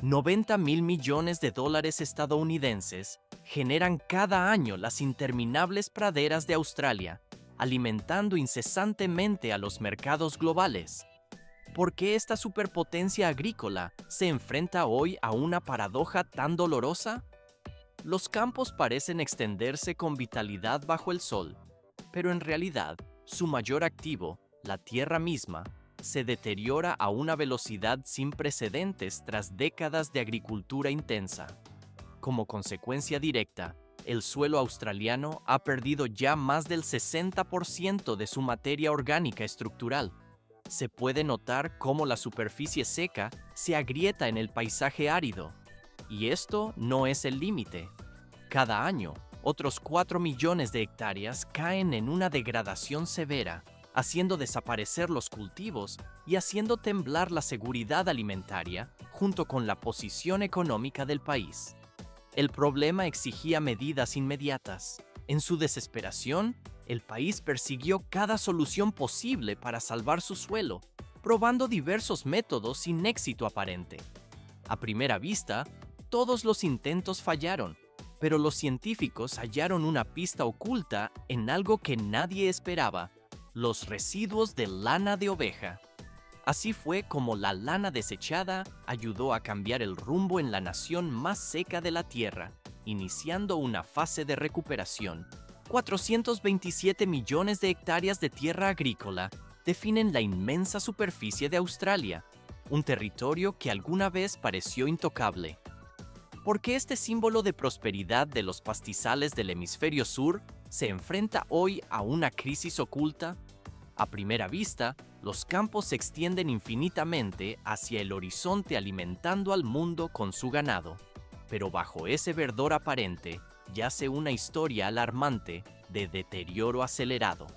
$90.000 millones estadounidenses generan cada año las interminables praderas de Australia, alimentando incesantemente a los mercados globales. ¿Por qué esta superpotencia agrícola se enfrenta hoy a una paradoja tan dolorosa? Los campos parecen extenderse con vitalidad bajo el sol, pero en realidad, su mayor activo, la tierra misma, se deteriora a una velocidad sin precedentes tras décadas de agricultura intensa. Como consecuencia directa, el suelo australiano ha perdido ya más del 60% de su materia orgánica estructural. Se puede notar cómo la superficie seca se agrieta en el paisaje árido. Y esto no es el límite. Cada año, otros 4 millones de hectáreas caen en una degradación severa, haciendo desaparecer los cultivos y haciendo temblar la seguridad alimentaria junto con la posición económica del país. El problema exigía medidas inmediatas. En su desesperación, el país persiguió cada solución posible para salvar su suelo, probando diversos métodos sin éxito aparente. A primera vista, todos los intentos fallaron, pero los científicos hallaron una pista oculta en algo que nadie esperaba: los residuos de lana de oveja. Así fue como la lana desechada ayudó a cambiar el rumbo en la nación más seca de la Tierra, iniciando una fase de recuperación. 427 millones de hectáreas de tierra agrícola definen la inmensa superficie de Australia, un territorio que alguna vez pareció intocable. ¿Por qué este símbolo de prosperidad de los pastizales del hemisferio sur se enfrenta hoy a una crisis oculta? A primera vista, los campos se extienden infinitamente hacia el horizonte alimentando al mundo con su ganado. Pero bajo ese verdor aparente yace una historia alarmante de deterioro acelerado.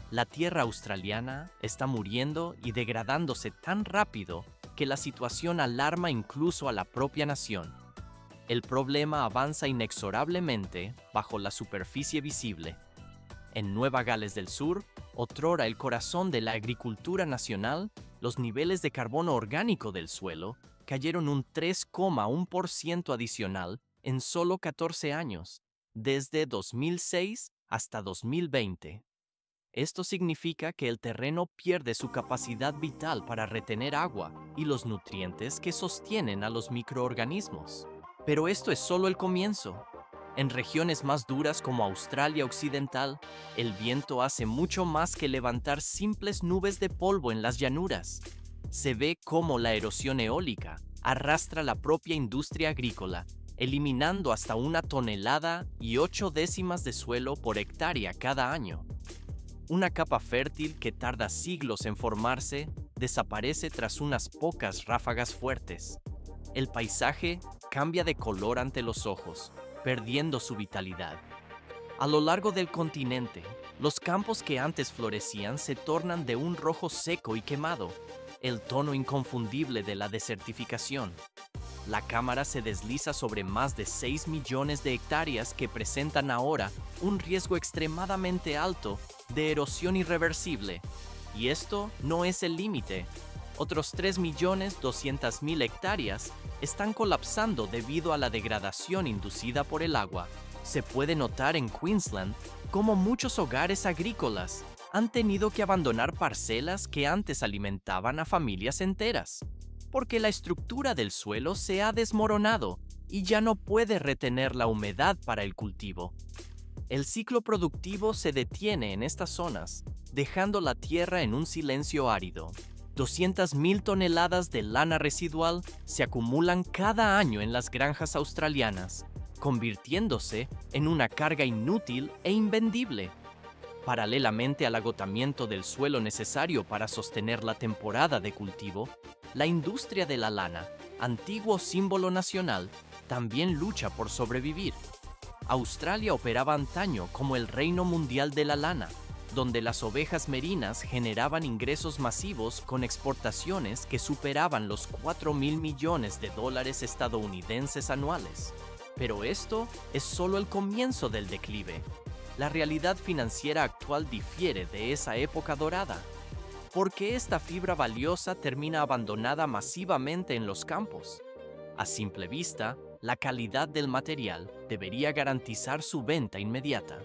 La tierra australiana está muriendo y degradándose tan rápido que la situación alarma incluso a la propia nación. El problema avanza inexorablemente bajo la superficie visible. En Nueva Gales del Sur, otrora el corazón de la agricultura nacional, los niveles de carbono orgánico del suelo cayeron un 3,1% adicional en solo 14 años, desde 2006 hasta 2020. Esto significa que el terreno pierde su capacidad vital para retener agua y los nutrientes que sostienen a los microorganismos. Pero esto es solo el comienzo. En regiones más duras como Australia Occidental, el viento hace mucho más que levantar simples nubes de polvo en las llanuras. Se ve cómo la erosión eólica arrastra la propia industria agrícola, eliminando hasta 1 tonelada y 8 décimas de suelo por hectárea cada año. Una capa fértil que tarda siglos en formarse desaparece tras unas pocas ráfagas fuertes. El paisaje cambia de color ante los ojos, perdiendo su vitalidad. A lo largo del continente, los campos que antes florecían se tornan de un rojo seco y quemado, el tono inconfundible de la desertificación. La cámara se desliza sobre más de 6 millones de hectáreas que presentan ahora un riesgo extremadamente alto de erosión irreversible. Y esto no es el límite. Otros 3.200.000 hectáreas están colapsando debido a la degradación inducida por el agua. Se puede notar en Queensland cómo muchos hogares agrícolas han tenido que abandonar parcelas que antes alimentaban a familias enteras, porque la estructura del suelo se ha desmoronado y ya no puede retener la humedad para el cultivo. El ciclo productivo se detiene en estas zonas, dejando la tierra en un silencio árido. 200.000 toneladas de lana residual se acumulan cada año en las granjas australianas, convirtiéndose en una carga inútil e invendible. Paralelamente al agotamiento del suelo necesario para sostener la temporada de cultivo, la industria de la lana, antiguo símbolo nacional, también lucha por sobrevivir. Australia operaba antaño como el reino mundial de la lana, donde las ovejas merinas generaban ingresos masivos con exportaciones que superaban los $4.000 millones estadounidenses anuales. Pero esto es solo el comienzo del declive. La realidad financiera actual difiere de esa época dorada. ¿Por qué esta fibra valiosa termina abandonada masivamente en los campos? A simple vista, la calidad del material debería garantizar su venta inmediata,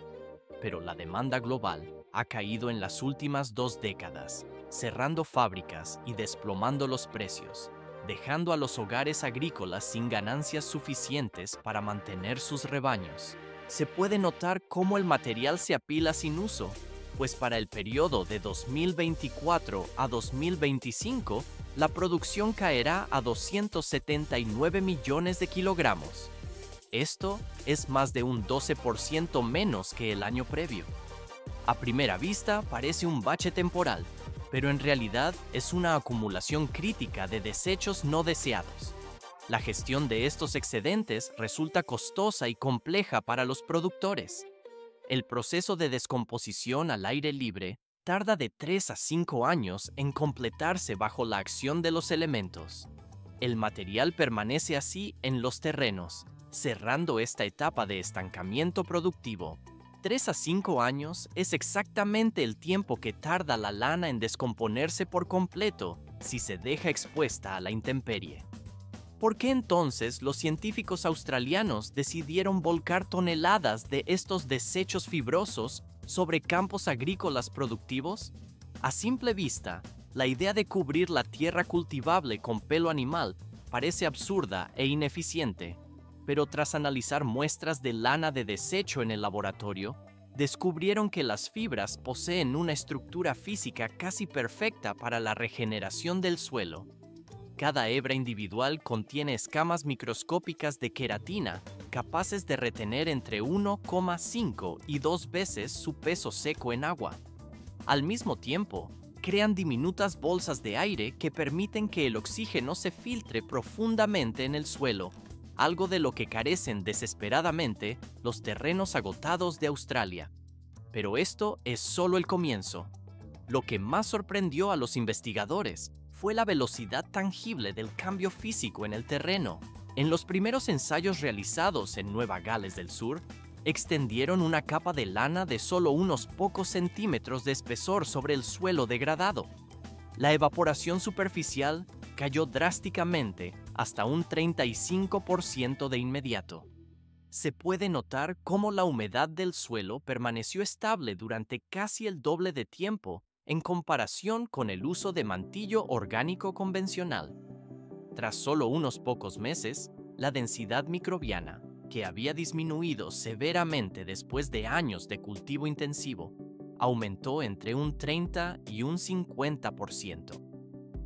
pero la demanda global ha caído en las últimas 2 décadas, cerrando fábricas y desplomando los precios, dejando a los hogares agrícolas sin ganancias suficientes para mantener sus rebaños. Se puede notar cómo el material se apila sin uso, pues para el periodo de 2024 a 2025, la producción caerá a 279 millones de kilogramos. Esto es más de un 12% menos que el año previo. A primera vista parece un bache temporal, pero en realidad es una acumulación crítica de desechos no deseados. La gestión de estos excedentes resulta costosa y compleja para los productores. El proceso de descomposición al aire libre tarda de 3 a 5 años en completarse bajo la acción de los elementos. El material permanece así en los terrenos, cerrando esta etapa de estancamiento productivo. 3 a 5 años es exactamente el tiempo que tarda la lana en descomponerse por completo si se deja expuesta a la intemperie. ¿Por qué entonces los científicos australianos decidieron volcar toneladas de estos desechos fibrosos sobre campos agrícolas productivos? A simple vista, la idea de cubrir la tierra cultivable con pelo animal parece absurda e ineficiente, pero tras analizar muestras de lana de desecho en el laboratorio, descubrieron que las fibras poseen una estructura física casi perfecta para la regeneración del suelo. Cada hebra individual contiene escamas microscópicas de queratina capaces de retener entre 1,5 y 2 veces su peso seco en agua. Al mismo tiempo, crean diminutas bolsas de aire que permiten que el oxígeno se filtre profundamente en el suelo, algo de lo que carecen desesperadamente los terrenos agotados de Australia. Pero esto es solo el comienzo. Lo que más sorprendió a los investigadores fue la velocidad tangible del cambio físico en el terreno. En los primeros ensayos realizados en Nueva Gales del Sur, extendieron una capa de lana de solo unos pocos centímetros de espesor sobre el suelo degradado. La evaporación superficial cayó drásticamente hasta un 35% de inmediato. Se puede notar cómo la humedad del suelo permaneció estable durante casi el doble de tiempo en comparación con el uso de mantillo orgánico convencional. Tras solo unos pocos meses, la densidad microbiana, que había disminuido severamente después de años de cultivo intensivo, aumentó entre un 30 y un 50%.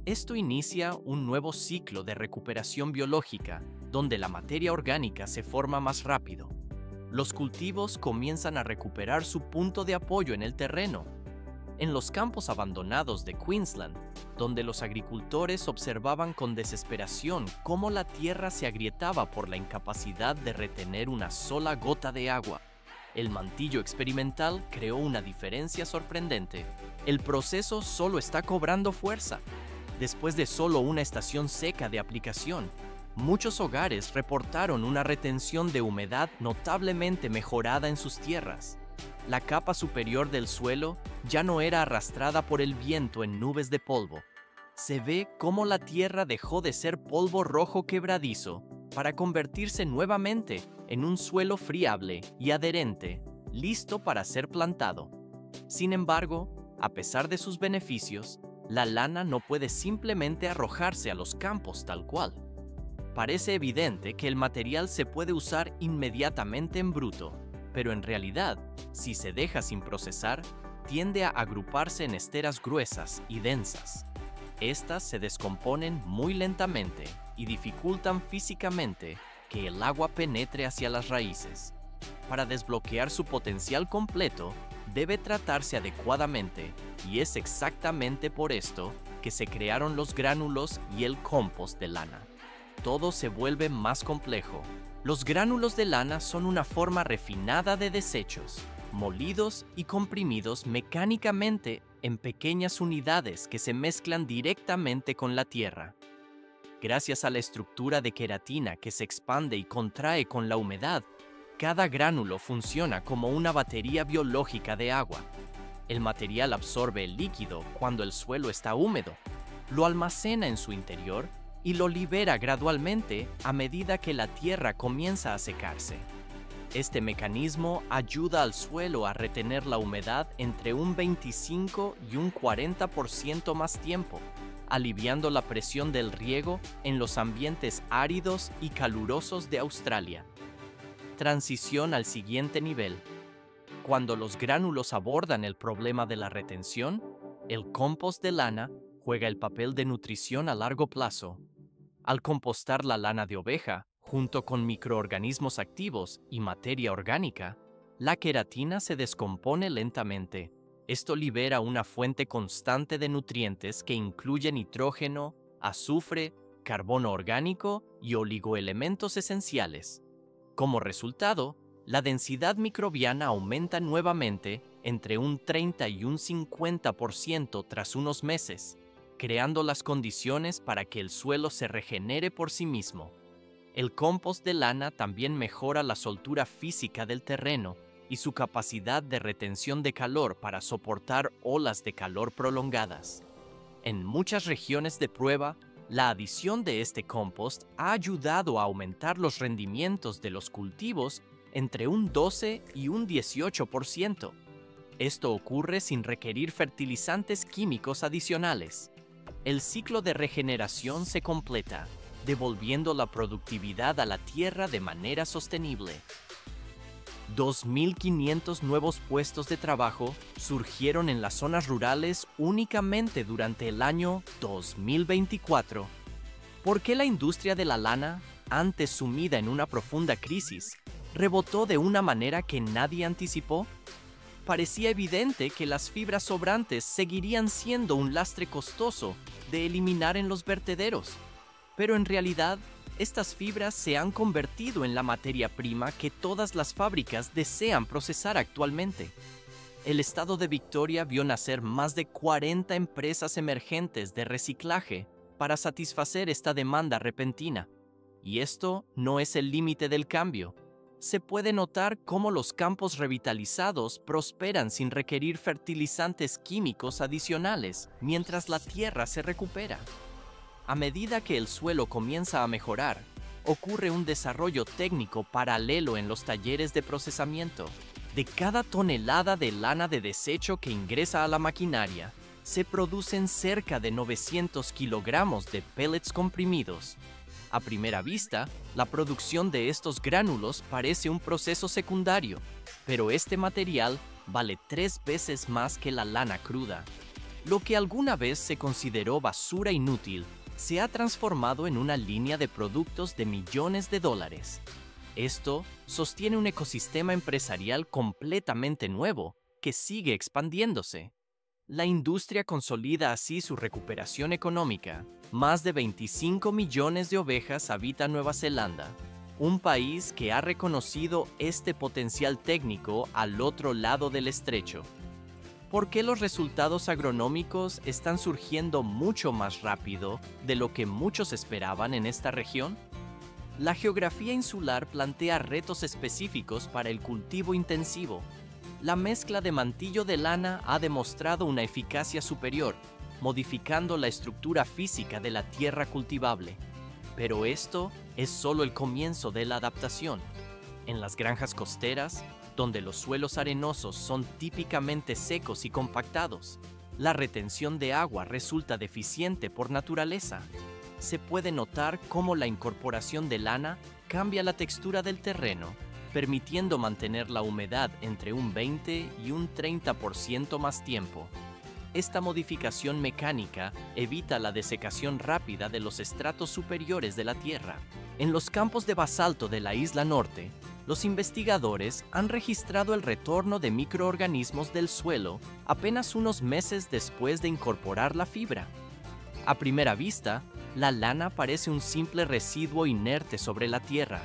Esto inicia un nuevo ciclo de recuperación biológica, donde la materia orgánica se forma más rápido. Los cultivos comienzan a recuperar su punto de apoyo en el terreno. En los campos abandonados de Queensland, donde los agricultores observaban con desesperación cómo la tierra se agrietaba por la incapacidad de retener una sola gota de agua, el mantillo experimental creó una diferencia sorprendente. El proceso solo está cobrando fuerza. Después de solo una estación seca de aplicación, muchos hogares reportaron una retención de humedad notablemente mejorada en sus tierras. La capa superior del suelo ya no era arrastrada por el viento en nubes de polvo. Se ve cómo la tierra dejó de ser polvo rojo quebradizo para convertirse nuevamente en un suelo friable y adherente, listo para ser plantado. Sin embargo, a pesar de sus beneficios, la lana no puede simplemente arrojarse a los campos tal cual. Parece evidente que el material se puede usar inmediatamente en bruto, pero en realidad, si se deja sin procesar, tiende a agruparse en esteras gruesas y densas. Estas se descomponen muy lentamente y dificultan físicamente que el agua penetre hacia las raíces. Para desbloquear su potencial completo, debe tratarse adecuadamente, y es exactamente por esto que se crearon los gránulos y el compost de lana. Todo se vuelve más complejo. Los gránulos de lana son una forma refinada de desechos, molidos y comprimidos mecánicamente en pequeñas unidades que se mezclan directamente con la tierra. Gracias a la estructura de queratina que se expande y contrae con la humedad, cada gránulo funciona como una batería biológica de agua. El material absorbe el líquido cuando el suelo está húmedo, lo almacena en su interior y lo libera gradualmente a medida que la tierra comienza a secarse. Este mecanismo ayuda al suelo a retener la humedad entre un 25 y un 40% más tiempo, aliviando la presión del riego en los ambientes áridos y calurosos de Australia. Transición al siguiente nivel. Cuando los gránulos abordan el problema de la retención, el compost de lana juega el papel de nutrición a largo plazo. Al compostar la lana de oveja, junto con microorganismos activos y materia orgánica, la queratina se descompone lentamente. Esto libera una fuente constante de nutrientes que incluye nitrógeno, azufre, carbono orgánico y oligoelementos esenciales. Como resultado, la densidad microbiana aumenta nuevamente entre un 30 y un 50% tras unos meses, creando las condiciones para que el suelo se regenere por sí mismo. El compost de lana también mejora la soltura física del terreno y su capacidad de retención de calor para soportar olas de calor prolongadas. En muchas regiones de prueba, la adición de este compost ha ayudado a aumentar los rendimientos de los cultivos entre un 12 y un 18%. Esto ocurre sin requerir fertilizantes químicos adicionales. El ciclo de regeneración se completa, devolviendo la productividad a la tierra de manera sostenible. 2.500 nuevos puestos de trabajo surgieron en las zonas rurales únicamente durante el año 2024. ¿Por qué la industria de la lana, antes sumida en una profunda crisis, rebotó de una manera que nadie anticipó? Parecía evidente que las fibras sobrantes seguirían siendo un lastre costoso de eliminar en los vertederos, pero en realidad, estas fibras se han convertido en la materia prima que todas las fábricas desean procesar actualmente. El estado de Victoria vio nacer más de 40 empresas emergentes de reciclaje para satisfacer esta demanda repentina. Y esto no es el límite del cambio. Se puede notar cómo los campos revitalizados prosperan sin requerir fertilizantes químicos adicionales mientras la tierra se recupera. A medida que el suelo comienza a mejorar, ocurre un desarrollo técnico paralelo en los talleres de procesamiento. De cada tonelada de lana de desecho que ingresa a la maquinaria, se producen cerca de 900 kilogramos de pellets comprimidos. A primera vista, la producción de estos gránulos parece un proceso secundario, pero este material vale 3 veces más que la lana cruda. Lo que alguna vez se consideró basura inútil se ha transformado en una línea de productos de millones de dólares. Esto sostiene un ecosistema empresarial completamente nuevo que sigue expandiéndose. La industria consolida así su recuperación económica. Más de 25 millones de ovejas habitan Nueva Zelanda, un país que ha reconocido este potencial técnico al otro lado del estrecho. ¿Por qué los resultados agronómicos están surgiendo mucho más rápido de lo que muchos esperaban en esta región? La geografía insular plantea retos específicos para el cultivo intensivo. La mezcla de mantillo de lana ha demostrado una eficacia superior, modificando la estructura física de la tierra cultivable. Pero esto es solo el comienzo de la adaptación. En las granjas costeras, donde los suelos arenosos son típicamente secos y compactados, la retención de agua resulta deficiente por naturaleza. Se puede notar cómo la incorporación de lana cambia la textura del terreno, permitiendo mantener la humedad entre un 20 y un 30% más tiempo. Esta modificación mecánica evita la desecación rápida de los estratos superiores de la tierra. En los campos de basalto de la isla norte, los investigadores han registrado el retorno de microorganismos del suelo apenas unos meses después de incorporar la fibra. A primera vista, la lana parece un simple residuo inerte sobre la tierra,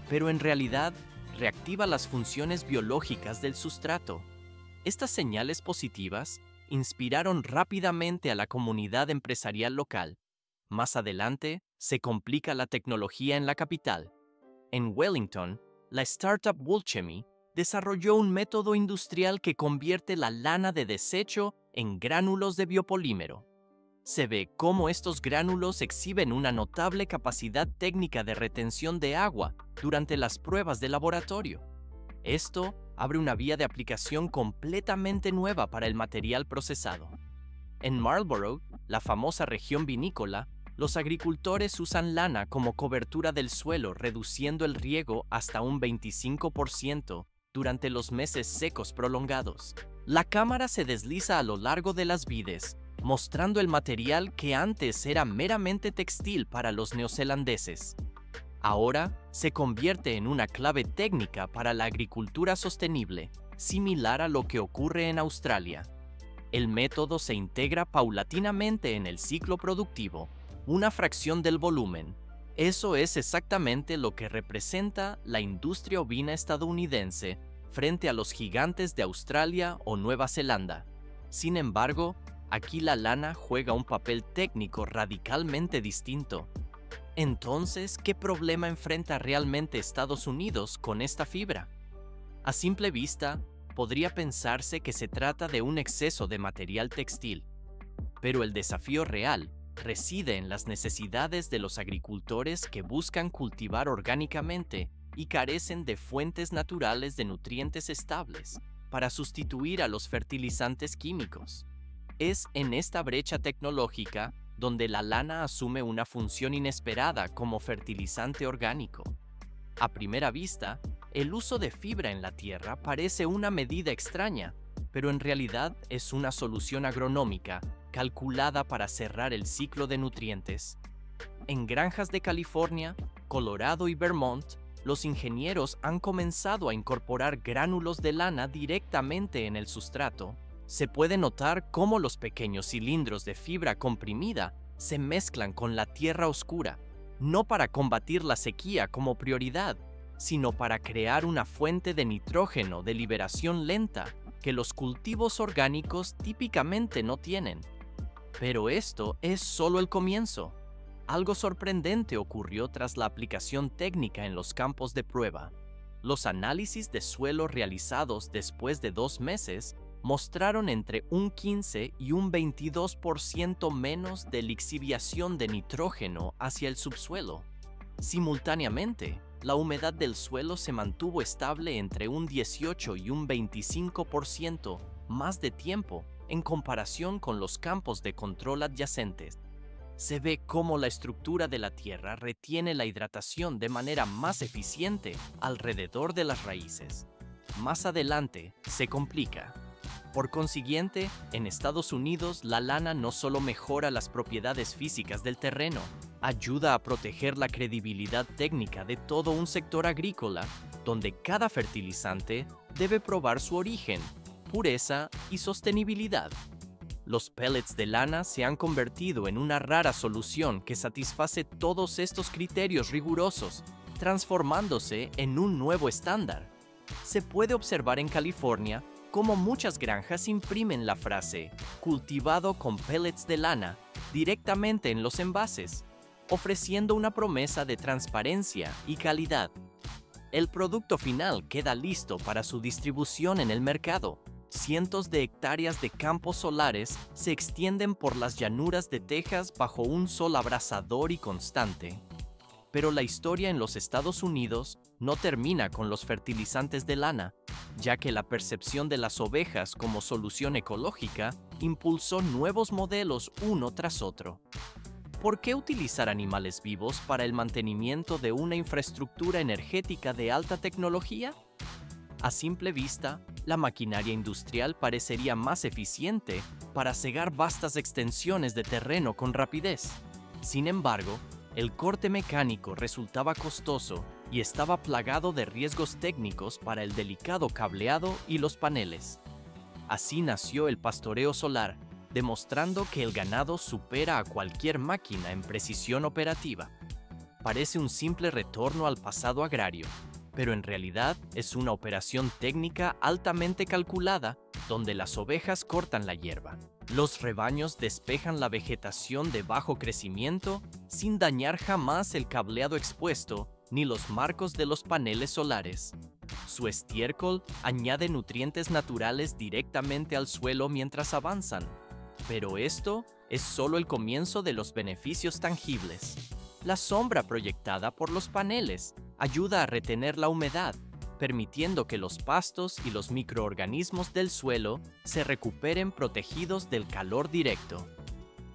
pero en realidad reactiva las funciones biológicas del sustrato. Estas señales positivas inspiraron rápidamente a la comunidad empresarial local. Más adelante, se complica la tecnología en la capital. En Wellington, la startup Woolchemy desarrolló un método industrial que convierte la lana de desecho en gránulos de biopolímero. Se ve cómo estos gránulos exhiben una notable capacidad técnica de retención de agua durante las pruebas de laboratorio. Esto abre una vía de aplicación completamente nueva para el material procesado. En Marlborough, la famosa región vinícola, los agricultores usan lana como cobertura del suelo, reduciendo el riego hasta un 25% durante los meses secos prolongados. La cámara se desliza a lo largo de las vides, mostrando el material que antes era meramente textil para los neozelandeses. Ahora se convierte en una clave técnica para la agricultura sostenible, similar a lo que ocurre en Australia. El método se integra paulatinamente en el ciclo productivo, una fracción del volumen. Eso es exactamente lo que representa la industria ovina estadounidense frente a los gigantes de Australia o Nueva Zelanda. Sin embargo, aquí la lana juega un papel técnico radicalmente distinto. Entonces, ¿qué problema enfrenta realmente Estados Unidos con esta fibra? A simple vista, podría pensarse que se trata de un exceso de material textil, pero el desafío real reside en las necesidades de los agricultores que buscan cultivar orgánicamente y carecen de fuentes naturales de nutrientes estables para sustituir a los fertilizantes químicos. Es en esta brecha tecnológica donde la lana asume una función inesperada como fertilizante orgánico. A primera vista, el uso de fibra en la tierra parece una medida extraña, pero en realidad es una solución agronómica calculada para cerrar el ciclo de nutrientes. En granjas de California, Colorado y Vermont, los ingenieros han comenzado a incorporar gránulos de lana directamente en el sustrato. Se puede notar cómo los pequeños cilindros de fibra comprimida se mezclan con la tierra oscura, no para combatir la sequía como prioridad, sino para crear una fuente de nitrógeno de liberación lenta que los cultivos orgánicos típicamente no tienen. Pero esto es solo el comienzo. Algo sorprendente ocurrió tras la aplicación técnica en los campos de prueba. Los análisis de suelo realizados después de 2 meses mostraron entre un 15 y un 22% menos de lixiviación de nitrógeno hacia el subsuelo. Simultáneamente, la humedad del suelo se mantuvo estable entre un 18 y un 25% más de tiempo en comparación con los campos de control adyacentes. Se ve cómo la estructura de la tierra retiene la hidratación de manera más eficiente alrededor de las raíces. Más adelante, se complica. Por consiguiente, en Estados Unidos la lana no solo mejora las propiedades físicas del terreno, ayuda a proteger la credibilidad técnica de todo un sector agrícola, donde cada fertilizante debe probar su origen, pureza y sostenibilidad. Los pellets de lana se han convertido en una rara solución que satisface todos estos criterios rigurosos, transformándose en un nuevo estándar. Se puede observar en California cómo muchas granjas imprimen la frase "cultivado con pellets de lana" directamente en los envases, ofreciendo una promesa de transparencia y calidad. El producto final queda listo para su distribución en el mercado. Cientos de hectáreas de campos solares se extienden por las llanuras de Texas bajo un sol abrasador y constante. Pero la historia en los Estados Unidos no termina con los fertilizantes de lana, ya que la percepción de las ovejas como solución ecológica impulsó nuevos modelos uno tras otro. ¿Por qué utilizar animales vivos para el mantenimiento de una infraestructura energética de alta tecnología? A simple vista, la maquinaria industrial parecería más eficiente para cegar vastas extensiones de terreno con rapidez. Sin embargo, el corte mecánico resultaba costoso y estaba plagado de riesgos técnicos para el delicado cableado y los paneles. Así nació el pastoreo solar, demostrando que el ganado supera a cualquier máquina en precisión operativa. Parece un simple retorno al pasado agrario, pero en realidad es una operación técnica altamente calculada donde las ovejas cortan la hierba. Los rebaños despejan la vegetación de bajo crecimiento sin dañar jamás el cableado expuesto ni los marcos de los paneles solares. Su estiércol añade nutrientes naturales directamente al suelo mientras avanzan, pero esto es solo el comienzo de los beneficios tangibles. La sombra proyectada por los paneles ayuda a retener la humedad, permitiendo que los pastos y los microorganismos del suelo se recuperen protegidos del calor directo.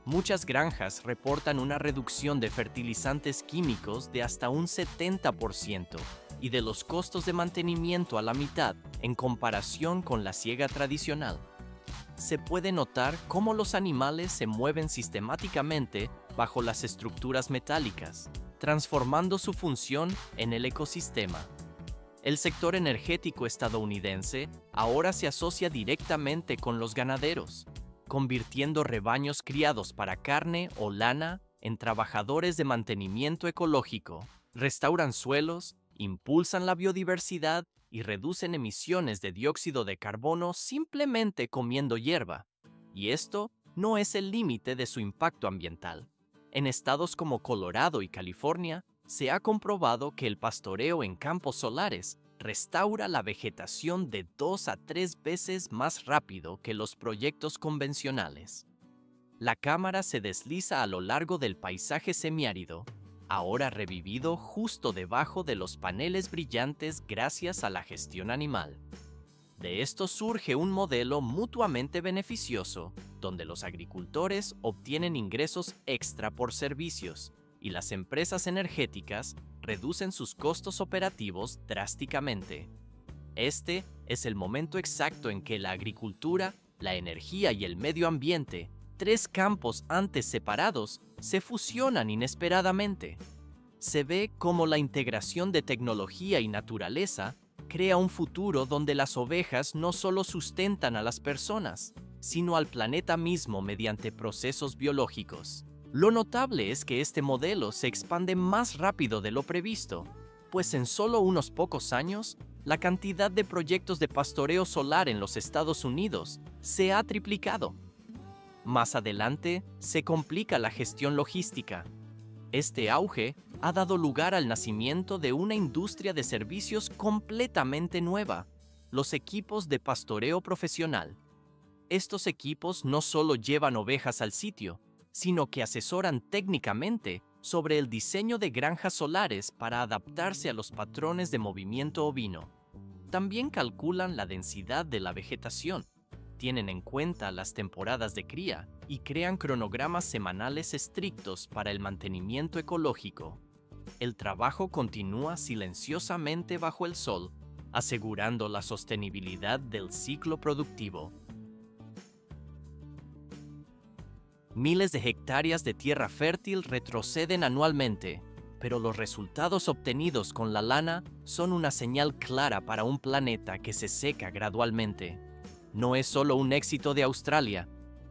Muchas granjas reportan una reducción de fertilizantes químicos de hasta un 70% y de los costos de mantenimiento a la mitad en comparación con la siega tradicional. Se puede notar cómo los animales se mueven sistemáticamente bajo las estructuras metálicas, transformando su función en el ecosistema. El sector energético estadounidense ahora se asocia directamente con los ganaderos, convirtiendo rebaños criados para carne o lana en trabajadores de mantenimiento ecológico. Restauran suelos, impulsan la biodiversidad y reducen emisiones de dióxido de carbono simplemente comiendo hierba. Y esto no es el límite de su impacto ambiental. En estados como Colorado y California, se ha comprobado que el pastoreo en campos solares restaura la vegetación de 2 a 3 veces más rápido que los proyectos convencionales. La cámara se desliza a lo largo del paisaje semiárido, ahora revivido justo debajo de los paneles brillantes gracias a la gestión animal. De esto surge un modelo mutuamente beneficioso, donde los agricultores obtienen ingresos extra por servicios y las empresas energéticas reducen sus costos operativos drásticamente. Este es el momento exacto en que la agricultura, la energía y el medio ambiente, 3 campos antes separados, se fusionan inesperadamente. Se ve cómo la integración de tecnología y naturaleza crea un futuro donde las ovejas no solo sustentan a las personas, sino al planeta mismo mediante procesos biológicos. Lo notable es que este modelo se expande más rápido de lo previsto, pues en solo unos pocos años, la cantidad de proyectos de pastoreo solar en los Estados Unidos se ha triplicado. Más adelante, se complica la gestión logística. Este auge ha dado lugar al nacimiento de una industria de servicios completamente nueva, los equipos de pastoreo profesional. Estos equipos no solo llevan ovejas al sitio, sino que asesoran técnicamente sobre el diseño de granjas solares para adaptarse a los patrones de movimiento ovino. También calculan la densidad de la vegetación, tienen en cuenta las temporadas de cría y crean cronogramas semanales estrictos para el mantenimiento ecológico. El trabajo continúa silenciosamente bajo el sol, asegurando la sostenibilidad del ciclo productivo. Miles de hectáreas de tierra fértil retroceden anualmente, pero los resultados obtenidos con la lana son una señal clara para un planeta que se seca gradualmente. No es solo un éxito de Australia.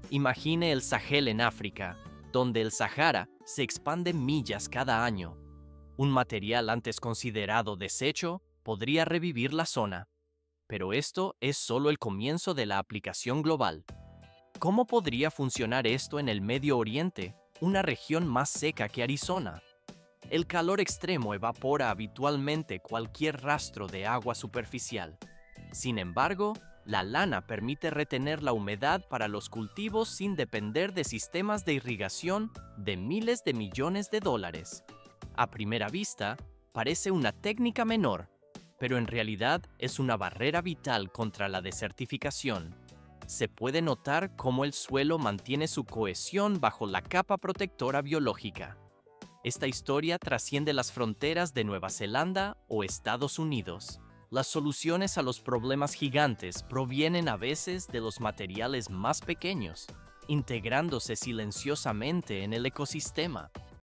Imagine el Sahel en África, donde el Sahara se expande millas cada año. Un material antes considerado desecho podría revivir la zona. Pero esto es solo el comienzo de la aplicación global. ¿Cómo podría funcionar esto en el Medio Oriente, una región más seca que Arizona? El calor extremo evapora habitualmente cualquier rastro de agua superficial. Sin embargo, la lana permite retener la humedad para los cultivos sin depender de sistemas de irrigación de miles de millones de dólares. A primera vista, parece una técnica menor, pero en realidad es una barrera vital contra la desertificación. Se puede notar cómo el suelo mantiene su cohesión bajo la capa protectora biológica. Esta historia trasciende las fronteras de Nueva Zelanda o Estados Unidos. Las soluciones a los problemas gigantes provienen a veces de los materiales más pequeños, integrándose silenciosamente en el ecosistema.